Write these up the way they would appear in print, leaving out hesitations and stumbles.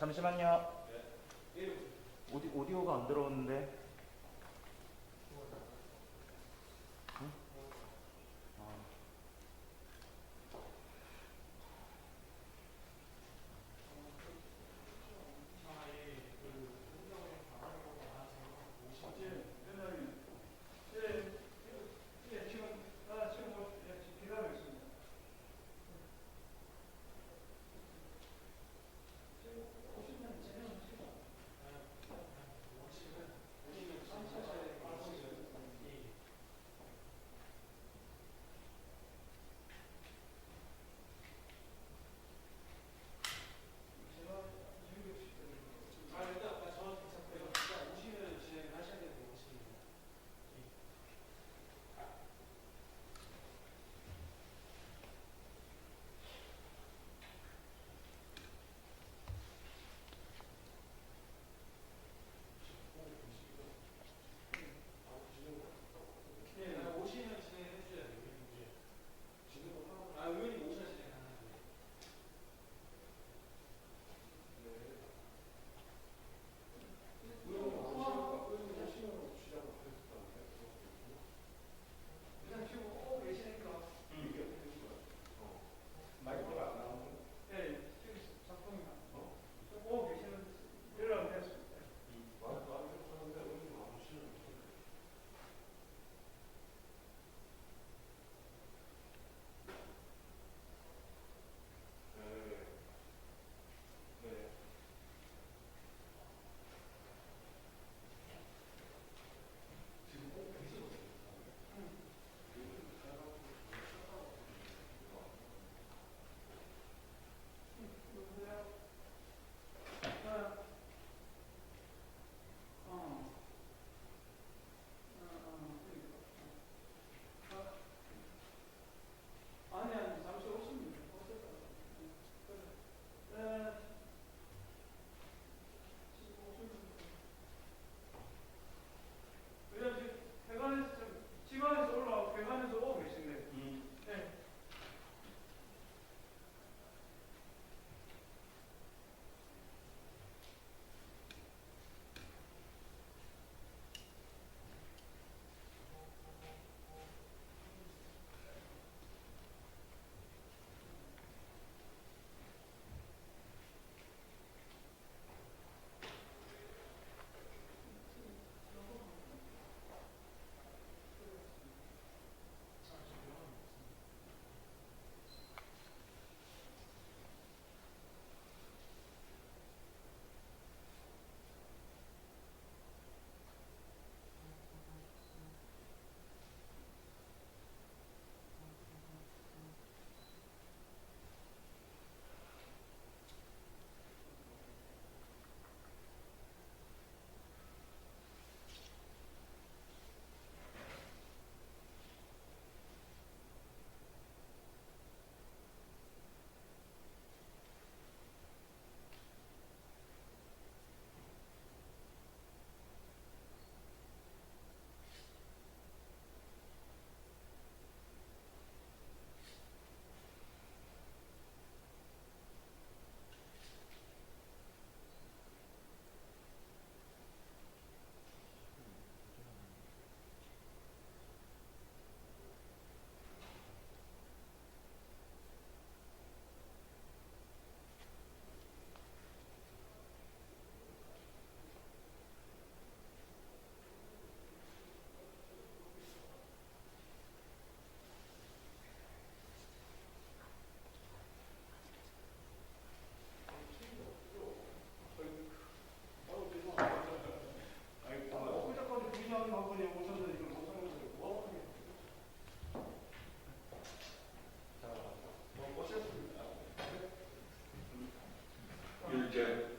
잠시만요. 오디오가 안 들어오는데. 응?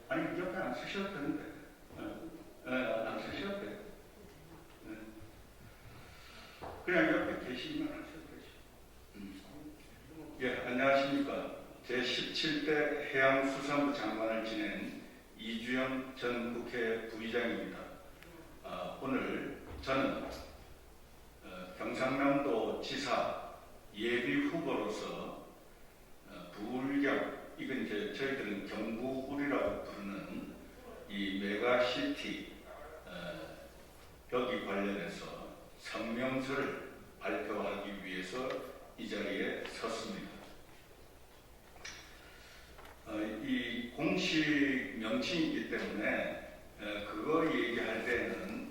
아니 옆에 안 쓰셔도 되는데 안 쓰셔도 돼. 그냥 옆에 계시면 하셔도 되죠. 예, 안녕하십니까. 제17대 해양수산부 장관을 지낸 이주영 전 국회 부의장입니다. 오늘 저는 경상남도 지사 예비 후보로서 부울경, 이건 이제 저희들은 경부울이라고 부르는 공식 명칭이기 때문에 그거 얘기할 때는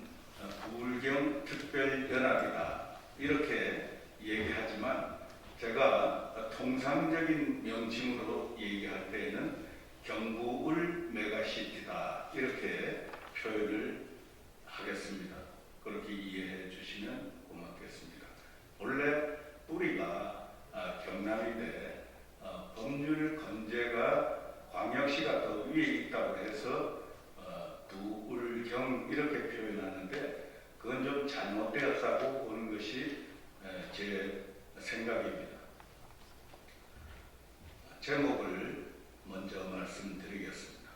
부울경 특별연합이다 이렇게 얘기하지만 제가 통상적인 명칭으로 얘기할 때에는 경부울 메가시티다 이렇게 표현을 하겠습니다. 그렇게 이해해 주시면 고맙겠습니다. 원래 뿌리가 경남인데 법률 건재가 광역시가 더 위에 있다고 해서 부울경 이렇게 표현하는데 그건 좀 잘못되었다고 보는 것이 제 생각입니다. 제목을 먼저 말씀드리겠습니다.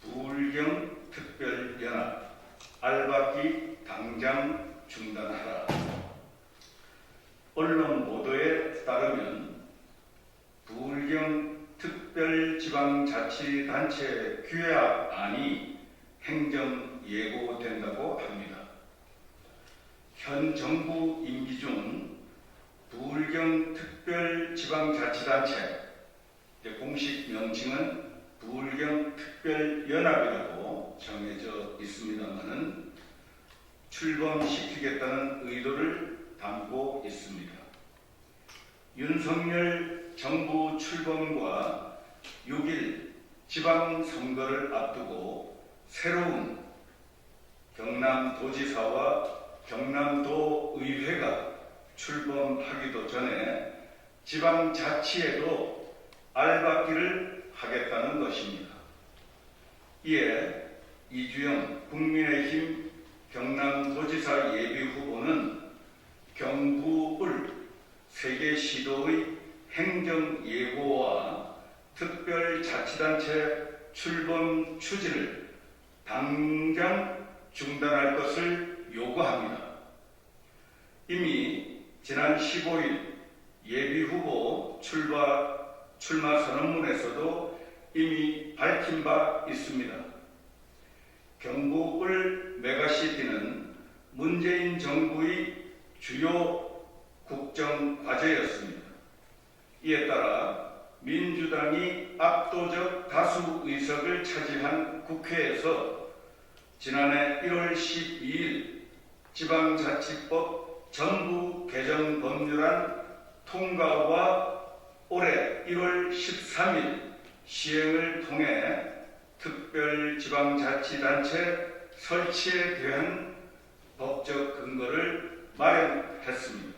부울경 특별연합 알박기 당장 중단하라. 언론 보도에 따르면 부울경 특별지방자치단체 규약안이 행정 예고된다고 합니다. 현 정부 임기 중 부울경 특별지방자치단체 공식 명칭은 부울경 특별연합이라고 정해져 있습니다만은 출범시키겠다는 의도를 담고 있습니다. 윤석열 정부 출범과 6일 지방선거를 앞두고 새로운 경남도지사와 경남도의회가 출범하기도 전에 지방자치에도 알박기를 하겠다는 것입니다. 이에 이주영 국민의힘 경남도지사 예비후보는 경부울 3개 시도의 행정예고와 특별자치단체 출범 추진을 당장 중단할 것을 요구합니다. 이미 지난 15일 예비후보 출마 선언문에서도 이미 밝힌 바 있습니다. 경부울 메가시티는 문재인 정부의 주요 국정 과제였습니다. 이에 따라 민주당이 압도적 다수 의석을 차지한 국회에서 지난해 1월 12일 지방자치법 전부 개정 법률안 통과와 올해 1월 13일 시행을 통해 특별지방자치단체 설치에 대한 법적 근거를 마련했습니다.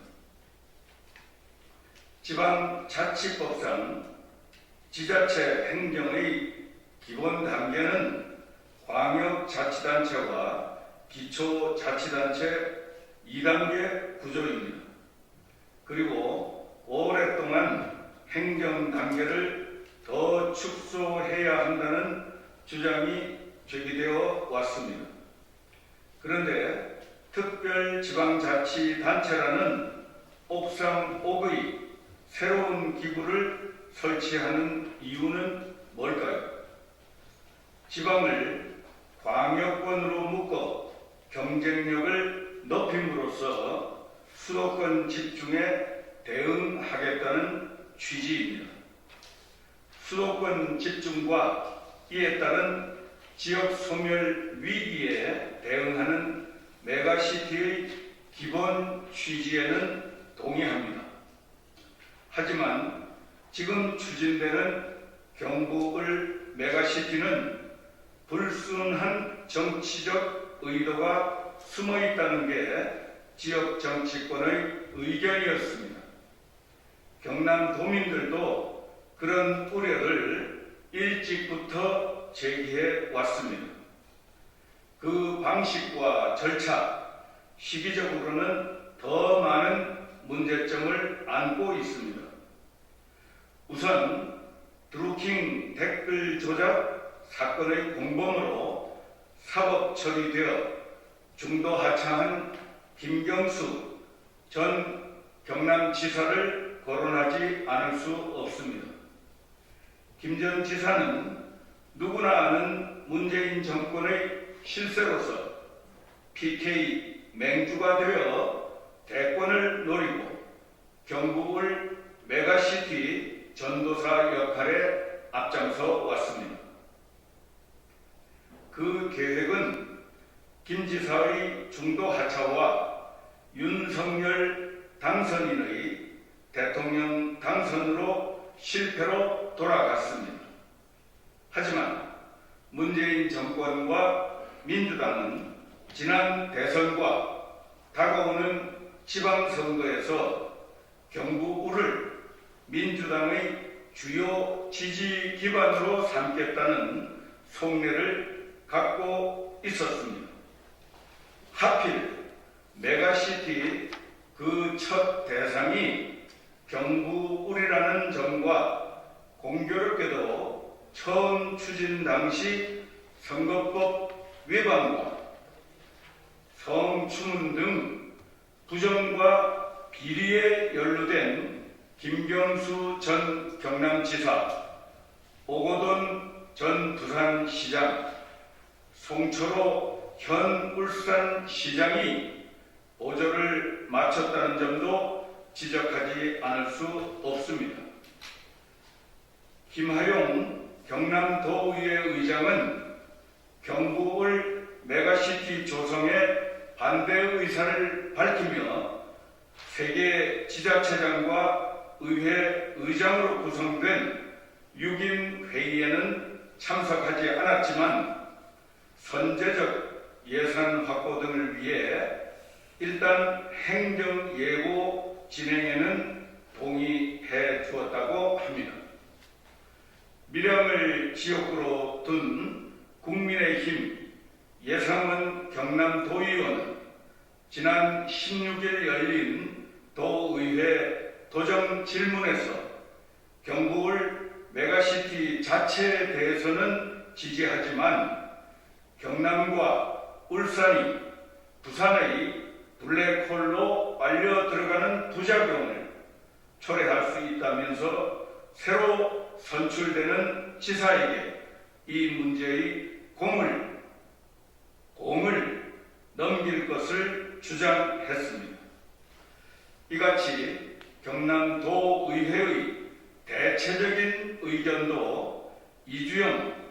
지방자치법상 지자체 행정의 기본 단계는 광역자치단체와 기초자치단체 2단계 구조입니다. 그리고 오랫동안 행정 단계를 더 축소해야 한다는 주장이 제기되어 왔습니다. 그런데 특별지방자치단체라는 옥상옥의 새로운 기구를 설치하는 이유는 뭘까요? 지방을 광역권으로 묶어 경쟁력을 높임으로써 수도권 집중에 대응하겠다는 취지입니다. 수도권 집중과 이에 따른 지역 소멸 위기에 대응하는 메가시티의 기본 취지에는 동의합니다. 하지만 지금 추진되는 경부울 메가시티는 불순한 정치적 의도가 숨어 있다는 게 지역 정치권의 의견이었습니다. 경남도민들도 그런 우려를 일찍부터 제기해 왔습니다. 그 방식과 절차, 시기적으로는 더 많은 문제점을 안고 있습니다. 우선 드루킹 댓글 조작 사건의 공범으로 사법 처리되어 중도 하차한 김경수 전 경남지사를 거론하지 않을 수 없습니다. 김 전 지사는 누구나 아는 문재인 정권의 실세로서 PK 맹주가 되어 대권을 노리고 경부울 메가시티 전도사 역할에 앞장서 왔습니다. 그 계획은 김 지사의 중도 하차와 윤석열 당선인의 대통령 당선으로 실패로 돌아갔습니다. 하지만 문재인 정권과 민주당은 지난 대선과 다가오는 지방선거에서 경북을 민주당의 주요 지지 기반으로 삼겠다는 속내를 갖고 있었습니다. 하필 메가시티 그 첫 대상이 경북을이라는 점과 공교롭게도 처음 추진 당시 선거법 위반과 성추문 등 부정과 비리에 연루된 김경수 전 경남지사, 오거돈 전 부산시장, 송철호 현 울산시장이 오조를 마쳤다는 점도 지적하지 않을 수 없습니다. 김하용 경남도의회 의장은 경북을 메가시티 조성에 반대 의사를 밝히며 세계 지자체장과 의회 의장으로 구성된 6인 회의에는 참석하지 않았지만 선제적 예산 확보 등을 위해 일단 행정 예고 진행에는 동의해 주었다고 합니다. 밀양을 지역구로 둔 국민의힘 예상은 경남도의원은 지난 16일 열린 도의회 도정 질문에서 경북을 메가시티 자체에 대해서는 지지하지만 경남과 울산이 부산의 블랙홀로 빨려 들어가는 부작용을 초래할 수 있다면서 새로 선출되는 지사에게 이 문제의 공을 넘길 것을 주장했습니다. 이같이 경남도의회의 대체적인 의견도 이주영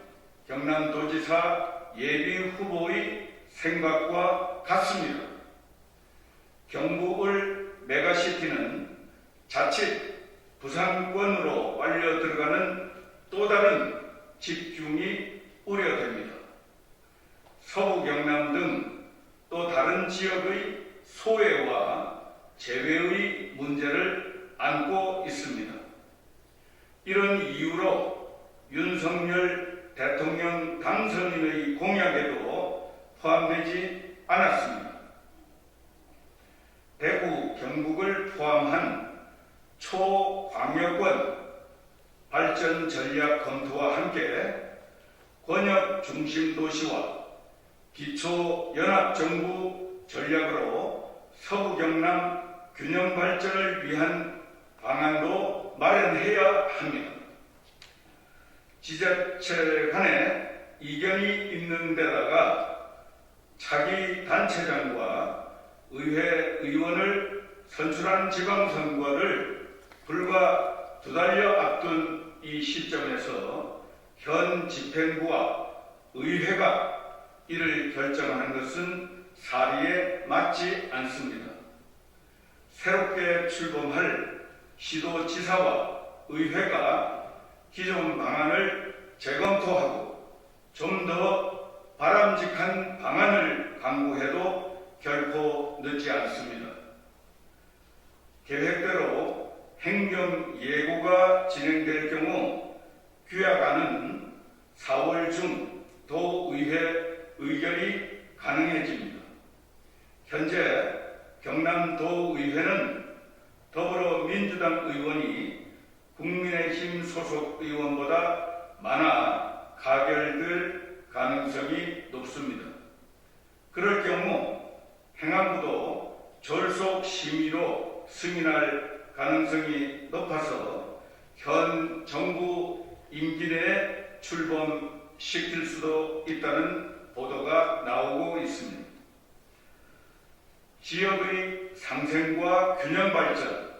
경남도지사 예비 후보의 생각과 같습니다. 경북을 메가시티는 자칫 부산권으로 빨려 들어가는 또 다른 집중이 우려됩니다. 서부 경남 등 또 다른 지역의 소외와 재외의 문제를 안고 있습니다. 이런 이유로 윤석열 대통령 당선인의 공약에도 포함되지 않았습니다. 대구, 경북을 포함한 초광역권 발전 전략 검토와 함께 권역 중심 도시와 기초연합정부 전략으로 서부 경남 균형 발전을 위한 방안도 마련해야 합니다. 지자체 간에 이견이 있는 데다가 차기 단체장과 의회 의원을 선출한 지방선거를 불과 2달여 앞둔 이 시점에서 현 집행부와 의회가 이를 결정하는 것은 사리에 맞지 않습니다. 새롭게 출범할 시도지사와 의회가 기존 방안을 재검토하고 좀 더 바람직한 방안을 강구해도 결코 늦지 않습니다. 계획대로 행정 예고가 진행될 경우 규약안은 4월 중 도의회 의결이 가능해집니다. 현재 경남도의회는 더불어민주당 의원이 국민의힘 소속 의원보다 많아 가결될 가능성이 높습니다. 그럴 경우 행안부도 졸속 심의로 승인할 가능성이 높아서 현 정부 임기 내에 출범시킬 수도 있다는 보도가 나오고 있습니다. 지역의 상생과 균형 발전,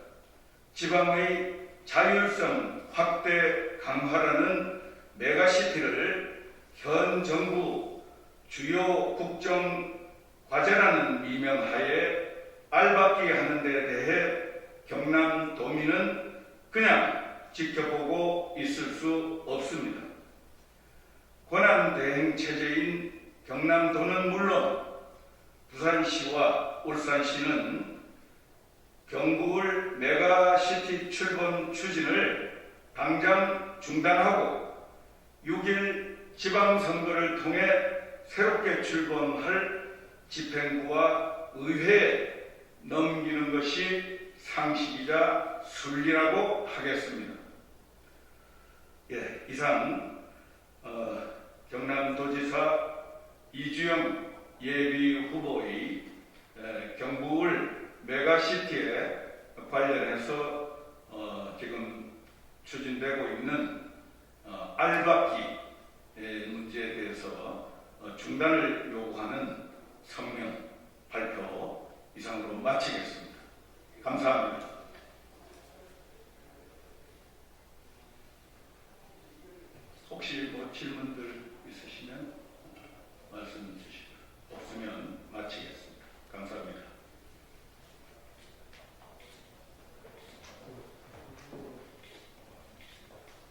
지방의 자율성 확대 강화라는 메가시티를 현 정부 주요 국정 과제라는 미명하에 알박기 하는 데 대해 경남도민은 그냥 지켜보고 있을 수 없습니다. 권한대행 체제인 경남도는 물론 부산시와 울산시는 경북을 메가시티 출범 추진을 당장 중단하고 6일 지방선거를 통해 새롭게 출범할 집행부와 의회에 넘기는 것이 상식이자 순리라고 하겠습니다. 예, 이상 경남도지사 이주영 예비 후보의 경북을 메가시티에 관련해서 지금 추진되고 있는 알박기 문제에 대해서 중단을 요구하는 성명 발표 이상으로 마치겠습니다. 감사합니다. 혹시 뭐 질문들